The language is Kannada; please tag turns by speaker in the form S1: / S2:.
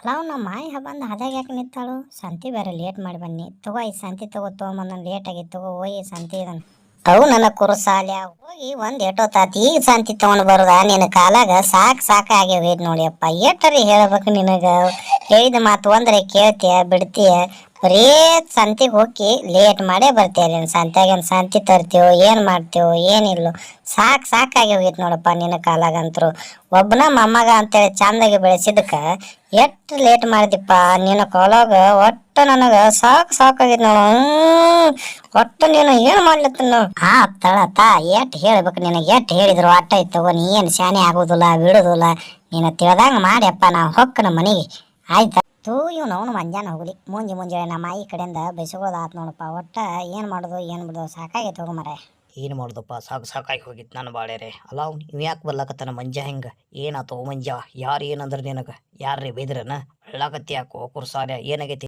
S1: ಅಲ್ಲ ನಮ್ಮ ಮಾಯಿ ಬಂದು ಅದಾಗ ಯಾಕೆ ನಿಂತಾಳು ಸಂತಿ ಬೇರೆ ಲೇಟ್ ಮಾಡಿ ಬನ್ನಿ ತಗೋ ಈ ಸಂತಿ ತಗೋ ತೊಗೊಂಬಂದ ಲೇಟ್ ಆಗಿತ್ತು ತಗೋ ಹೋಗಿ ಸಂತಿ ಇದನ್ನ ಅವು ನನ್ನ ಕುರುಸಾಲ್ಯ ಹೋಗಿ ಒಂದ್ ಏಟೋ ತಾತಿ ಈಗ ಸಂತಿ ತಗೊಂಡ್ ಬರುದ ನಿನ್ನ ಕಾಲಾಗ ಸಾಕ್ ಆಗ್ಯಾವ ನೋಡಿಯಪ್ಪ ಏಟರಿ ಹೇಳ್ಬೇಕು ನಿನಗ ಹೇಳಿದ ಮಾತು ಒಂದ್ರೆ ಕೇಳ್ತೀಯ ಬಿಡ್ತೀಯ ಬರೇ ಸಂತಿಗೆ ಹೋಗಿ ಲೇಟ್ ಮಾಡೇ ಬರ್ತೀಯ ಸಂತ್ಯಾಗೇನು ಸಂತಿ ತರ್ತೀವೋ ಏನ್ ಮಾಡ್ತೀವೋ ಏನಿಲ್ಲೋ ಸಾಕಾಗಿ ಹೋಗಿತ್ ನೋಡಪ್ಪ ನಿನ್ನ ಕಾಲಾಗಂತ್ರು ಒಬ್ಬನ ಮೊಮ್ಮಗ ಅಂತೇಳಿ ಚಂದಾಗಿ ಬೆಳೆಸಿದಕ್ಕ ಎಷ್ಟು ಲೇಟ್ ಮಾಡಿದಿಪ್ಪ ನಿನ್ನ ಕಾಲಾಗ ಒಟ್ಟು ನನಗ ಸಾಕಾಗಿದ್ ನೋಡು ಒಟ್ಟು ನೀನು ಏನ್ ಮಾಡ್ಲತ್ತ ಆ ತಳತ ಎಟ್ ಹೇಳ್ಬೇಕು ನಿನಗೆ ಎಟ್ ಹೇಳಿದ್ರು ಅಟ್ಟ ಇತ್ತು ನೀ ಏನ್ ಶಾನೆ ಆಗೋದಿಲ್ಲ ಬಿಡುದಿಲ್ಲ ನೀನು ತಿಳ್ದಂಗ ಮಾಡ್ಯಪ್ಪ ನಾ ಹೊಕ್ಕನ ಮನೆಗೆ ಆಯ್ತಾ ತೂ ಇವ್ನು ಅವನು ಮಂಜಾನ ಹೋಗ್ಲಿ ಮುಂಜಾನೆ ನಮ್ಮ ಆಯಿ ಕಡೆಯಿಂದ ಬೆಸಗೋದಾತ್ ನೋಡಪ್ಪ ಒಟ್ಟ ಏನ್ ಮಾಡೋದು ಏನ್ ಬಿಡೋದು ಸಾಕಾಗೈತೆ ಹೋಗು ಮರೆ
S2: ಏನು ಮಾಡೋದಪ್ಪ ಸಾಕಾಗಿ ಹೋಗಿತ್ತು ನಾನು ಬಾಳ್ಯಾರೆ ಅಲ್ಲ ಅವ್ನು ಇವ್ ಯಾಕೆ ಬರ್ಲಾಕತ್ತಾನ ಮಂಜ ಹೆಂಗ ಏನಾತೋ ಮಂಜ ಯಾರು ಏನಂದ್ರೆ ನಿನಗೆ ಯಾರೇ ಬೈದ್ರನ ಹೇಳಾಕತ್ತಿ ಯಾಕೋ ಕುರ್ಸಾರ್ಯ ಏನಾಗೈತಿ